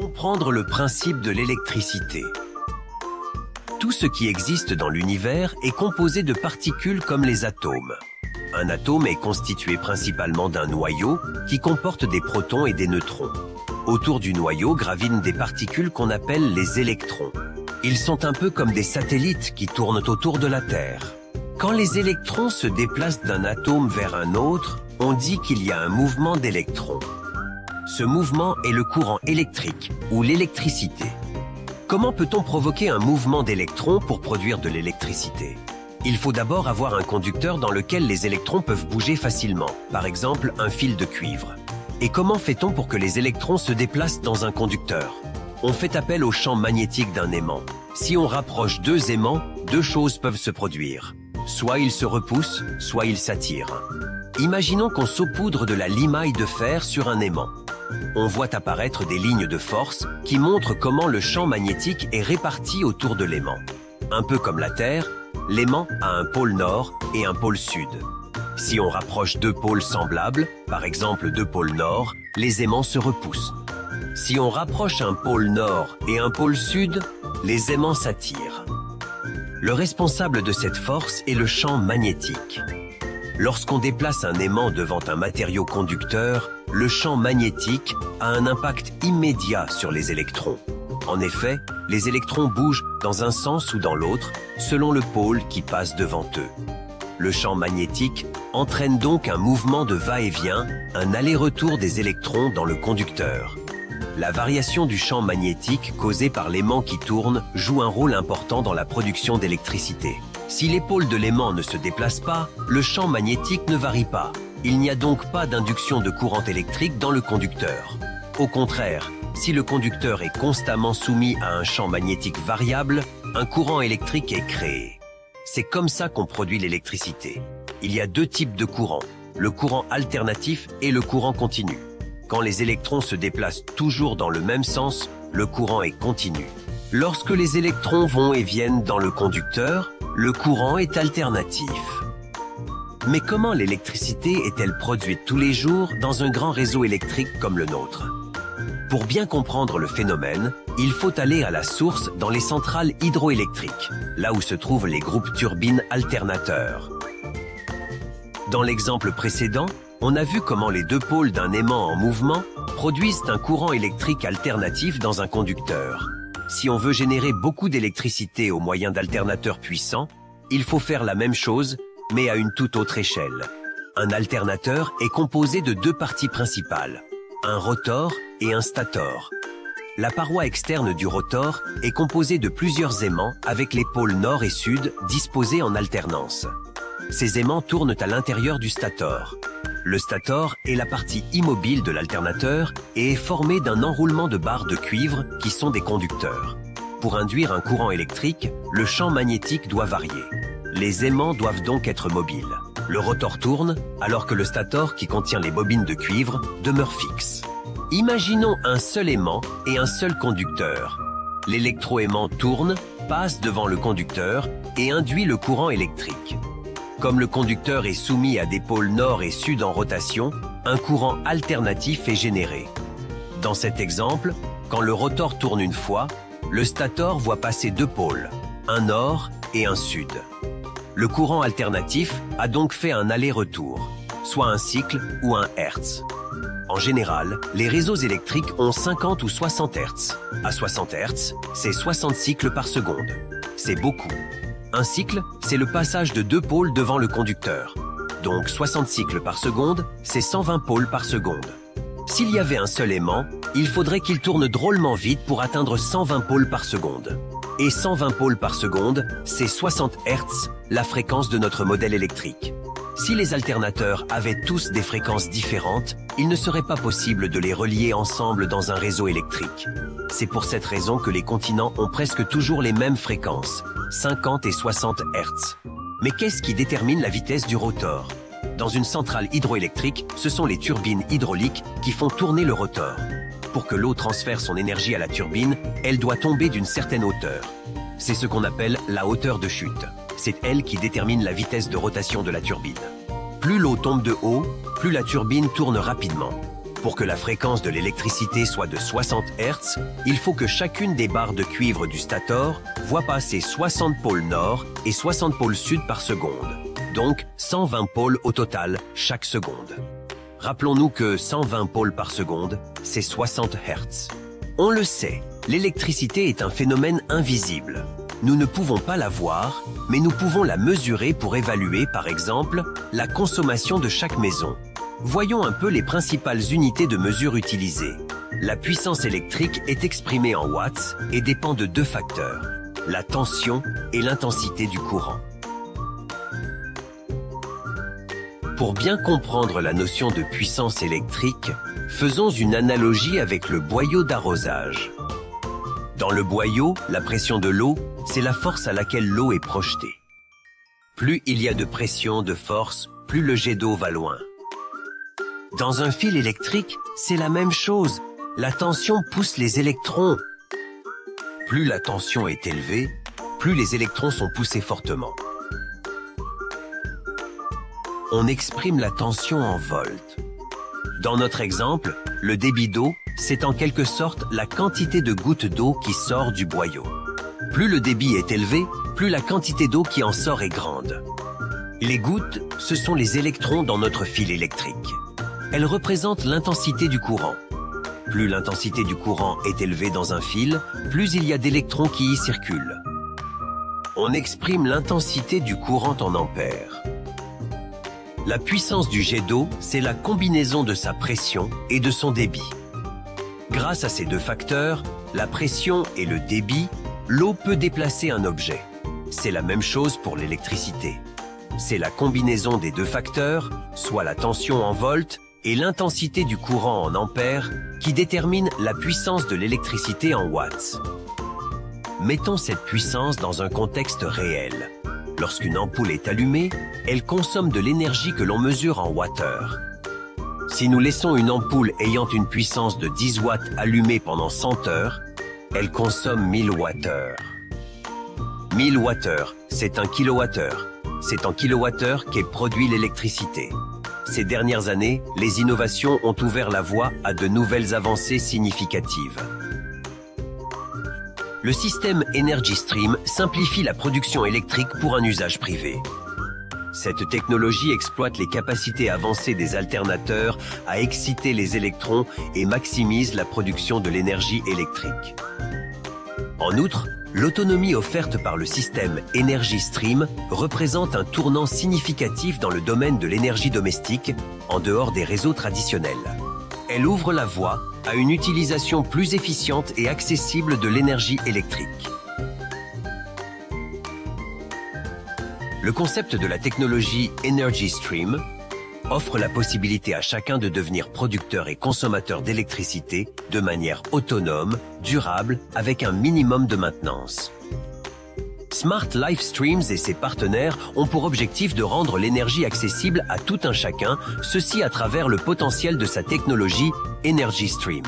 Comprendre le principe de l'électricité. Tout ce qui existe dans l'univers est composé de particules comme les atomes. Un atome est constitué principalement d'un noyau qui comporte des protons et des neutrons. Autour du noyau gravinent des particules qu'on appelle les électrons. Ils sont un peu comme des satellites qui tournent autour de la Terre. Quand les électrons se déplacent d'un atome vers un autre, on dit qu'il y a un mouvement d'électrons. Ce mouvement est le courant électrique ou l'électricité. Comment peut-on provoquer un mouvement d'électrons pour produire de l'électricité? Il faut d'abord avoir un conducteur dans lequel les électrons peuvent bouger facilement, par exemple un fil de cuivre. Et comment fait-on pour que les électrons se déplacent dans un conducteur? On fait appel au champ magnétique d'un aimant. Si on rapproche deux aimants, deux choses peuvent se produire. Soit ils se repoussent, soit ils s'attirent. Imaginons qu'on saupoudre de la limaille de fer sur un aimant. On voit apparaître des lignes de force qui montrent comment le champ magnétique est réparti autour de l'aimant. Un peu comme la Terre, l'aimant a un pôle nord et un pôle sud. Si on rapproche deux pôles semblables, par exemple deux pôles nord, les aimants se repoussent. Si on rapproche un pôle nord et un pôle sud, les aimants s'attirent. Le responsable de cette force est le champ magnétique. Lorsqu'on déplace un aimant devant un matériau conducteur, le champ magnétique a un impact immédiat sur les électrons. En effet, les électrons bougent dans un sens ou dans l'autre, selon le pôle qui passe devant eux. Le champ magnétique entraîne donc un mouvement de va-et-vient, un aller-retour des électrons dans le conducteur. La variation du champ magnétique causée par l'aimant qui tourne joue un rôle important dans la production d'électricité. Si les pôles de l'aimant ne se déplacent pas, le champ magnétique ne varie pas. Il n'y a donc pas d'induction de courant électrique dans le conducteur. Au contraire, si le conducteur est constamment soumis à un champ magnétique variable, un courant électrique est créé. C'est comme ça qu'on produit l'électricité. Il y a deux types de courants, le courant alternatif et le courant continu. Quand les électrons se déplacent toujours dans le même sens, le courant est continu. Lorsque les électrons vont et viennent dans le conducteur, le courant est alternatif. Mais comment l'électricité est-elle produite tous les jours dans un grand réseau électrique comme le nôtre? Pour bien comprendre le phénomène, il faut aller à la source dans les centrales hydroélectriques, là où se trouvent les groupes turbines alternateurs. Dans l'exemple précédent, on a vu comment les deux pôles d'un aimant en mouvement produisent un courant électrique alternatif dans un conducteur. Si on veut générer beaucoup d'électricité au moyen d'alternateurs puissants, il faut faire la même chose, mais à une toute autre échelle. Un alternateur est composé de deux parties principales, un rotor et un stator. La paroi externe du rotor est composée de plusieurs aimants avec les pôles nord et sud disposés en alternance. Ces aimants tournent à l'intérieur du stator. Le stator est la partie immobile de l'alternateur et est formé d'un enroulement de barres de cuivre qui sont des conducteurs. Pour induire un courant électrique, le champ magnétique doit varier. Les aimants doivent donc être mobiles. Le rotor tourne, alors que le stator, qui contient les bobines de cuivre, demeure fixe. Imaginons un seul aimant et un seul conducteur. L'électroaimant tourne, passe devant le conducteur et induit le courant électrique. Comme le conducteur est soumis à des pôles nord et sud en rotation, un courant alternatif est généré. Dans cet exemple, quand le rotor tourne une fois, le stator voit passer deux pôles, un nord et un sud. Le courant alternatif a donc fait un aller-retour, soit un cycle ou un hertz. En général, les réseaux électriques ont 50 ou 60 hertz. À 60 hertz, c'est 60 cycles par seconde. C'est beaucoup. Un cycle, c'est le passage de deux pôles devant le conducteur. Donc 60 cycles par seconde, c'est 120 pôles par seconde. S'il y avait un seul aimant, il faudrait qu'il tourne drôlement vite pour atteindre 120 pôles par seconde. Et 120 pôles par seconde, c'est 60 Hz, la fréquence de notre modèle électrique. Si les alternateurs avaient tous des fréquences différentes, il ne serait pas possible de les relier ensemble dans un réseau électrique. C'est pour cette raison que les continents ont presque toujours les mêmes fréquences, 50 et 60 Hz. Mais qu'est-ce qui détermine la vitesse du rotor? Dans une centrale hydroélectrique, ce sont les turbines hydrauliques qui font tourner le rotor. Pour que l'eau transfère son énergie à la turbine, elle doit tomber d'une certaine hauteur. C'est ce qu'on appelle la hauteur de chute. C'est elle qui détermine la vitesse de rotation de la turbine. Plus l'eau tombe de haut, plus la turbine tourne rapidement. Pour que la fréquence de l'électricité soit de 60 Hz, il faut que chacune des barres de cuivre du stator voit passer 60 pôles nord et 60 pôles sud par seconde, donc 120 pôles au total chaque seconde. Rappelons-nous que 120 pôles par seconde, c'est 60 Hz. On le sait, l'électricité est un phénomène invisible. Nous ne pouvons pas la voir, mais nous pouvons la mesurer pour évaluer, par exemple, la consommation de chaque maison. Voyons un peu les principales unités de mesure utilisées. La puissance électrique est exprimée en watts et dépend de deux facteurs, la tension et l'intensité du courant. Pour bien comprendre la notion de puissance électrique, faisons une analogie avec le boyau d'arrosage. Dans le boyau, la pression de l'eau, c'est la force à laquelle l'eau est projetée. Plus il y a de pression, de force, plus le jet d'eau va loin. Dans un fil électrique, c'est la même chose. La tension pousse les électrons. Plus la tension est élevée, plus les électrons sont poussés fortement. On exprime la tension en volts. Dans notre exemple, le débit d'eau, c'est en quelque sorte la quantité de gouttes d'eau qui sort du boyau. Plus le débit est élevé, plus la quantité d'eau qui en sort est grande. Les gouttes, ce sont les électrons dans notre fil électrique. Elles représentent l'intensité du courant. Plus l'intensité du courant est élevée dans un fil, plus il y a d'électrons qui y circulent. On exprime l'intensité du courant en ampères. La puissance du jet d'eau, c'est la combinaison de sa pression et de son débit. Grâce à ces deux facteurs, la pression et le débit, l'eau peut déplacer un objet. C'est la même chose pour l'électricité. C'est la combinaison des deux facteurs, soit la tension en volts et l'intensité du courant en ampères, qui détermine la puissance de l'électricité en watts. Mettons cette puissance dans un contexte réel. Lorsqu'une ampoule est allumée, elle consomme de l'énergie que l'on mesure en wattheures. Si nous laissons une ampoule ayant une puissance de 10 watts allumée pendant 100 heures, elle consomme 1000 wattheures. 1000 wattheures, c'est 1 kilowattheure. C'est en kilowattheure qu'est produit l'électricité. Ces dernières années, les innovations ont ouvert la voie à de nouvelles avancées significatives. Le système Energy Stream simplifie la production électrique pour un usage privé. Cette technologie exploite les capacités avancées des alternateurs à exciter les électrons et maximise la production de l'énergie électrique. En outre, l'autonomie offerte par le système Energy Stream représente un tournant significatif dans le domaine de l'énergie domestique, en dehors des réseaux traditionnels. Elle ouvre la voie à une utilisation plus efficiente et accessible de l'énergie électrique. Le concept de la technologie Energy Stream offre la possibilité à chacun de devenir producteur et consommateur d'électricité de manière autonome, durable, avec un minimum de maintenance. Smart Life Streams et ses partenaires ont pour objectif de rendre l'énergie accessible à tout un chacun, ceci à travers le potentiel de sa technologie Energy Stream.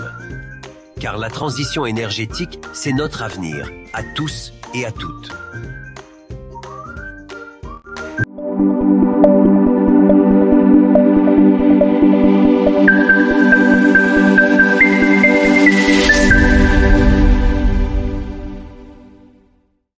Car la transition énergétique, c'est notre avenir, à tous et à toutes.